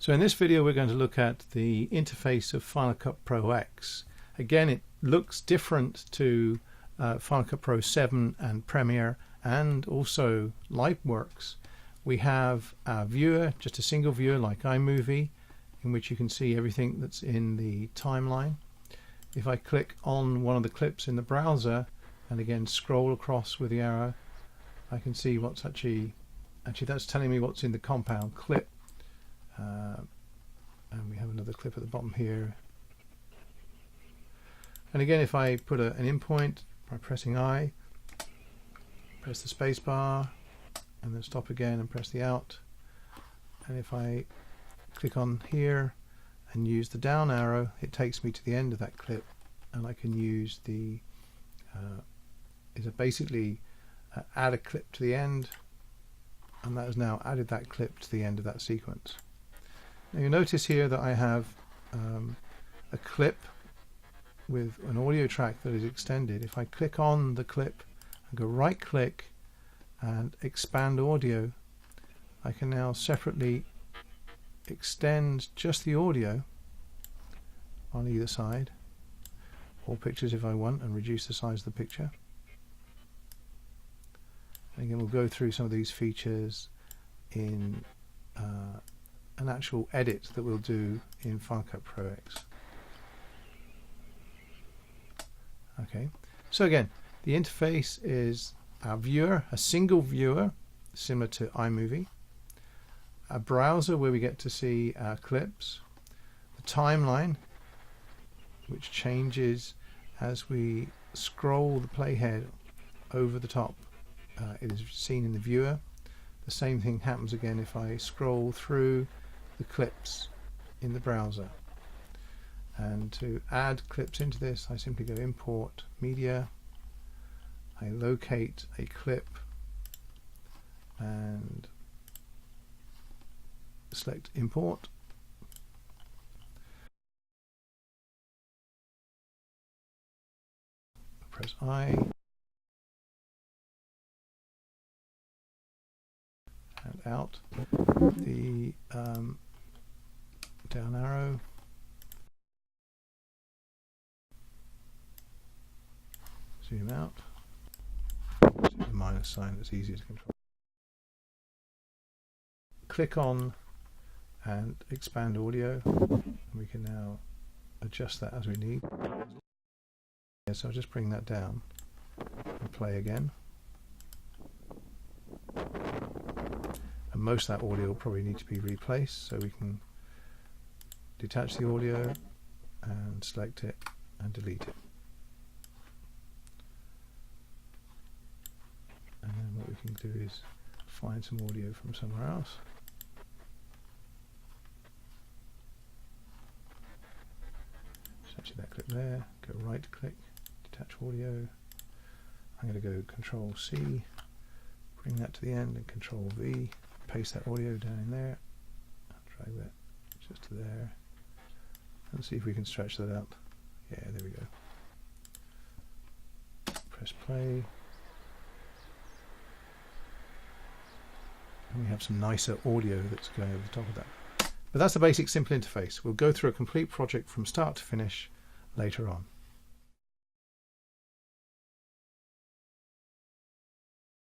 So in this video we're going to look at the interface of Final Cut Pro X. Again, it looks different to Final Cut Pro 7 and Premiere and also Lightworks. We have a viewer, just a single viewer like iMovie, in which you can see everything that's in the timeline. If I click on one of the clips in the browser and again scroll across with the arrow, I can see what's actually that's telling me what's in the compound clip. And we have another clip at the bottom here. And again, if I put an in point by pressing I, press the space bar and then stop again and press the out, and if I click on here and use the down arrow, it takes me to the end of that clip, and I can use the basically add a clip to the end, and that has now added that clip to the end of that sequence. Now you notice here that I have a clip with an audio track that is extended. If I click on the clip and go right click and expand audio, I can now separately extend just the audio on either side, all pictures if I want, and reduce the size of the picture. And again, we'll go through some of these features in an actual edit that we'll do in Final Cut Pro X. Okay, so again, the interface is our viewer, a single viewer similar to iMovie, a browser where we get to see our clips, the timeline which changes as we scroll the playhead over the top. It is seen in the viewer. The same thing happens again if I scroll through the clips in the browser. And to add clips into this, I simply go import media, I locate a clip and select import. Press I and out. The down arrow, zoom out, the minus sign, that's easier to control. Click on and expand audio, and we can now adjust that as we need. So I'll just bring that down and play again. And most of that audio will probably need to be replaced, so we can detach the audio and select it and delete it. And then what we can do is find some audio from somewhere else. So actually that clip there, go right click, detach audio. I'm going to go Control C, bring that to the end, and Control V, paste that audio down in there, drag that just to there, and see if we can stretch that out. Yeah, there we go. Press play. And we have some nicer audio that's going over the top of that. But that's the basic simple interface. We'll go through a complete project from start to finish later on.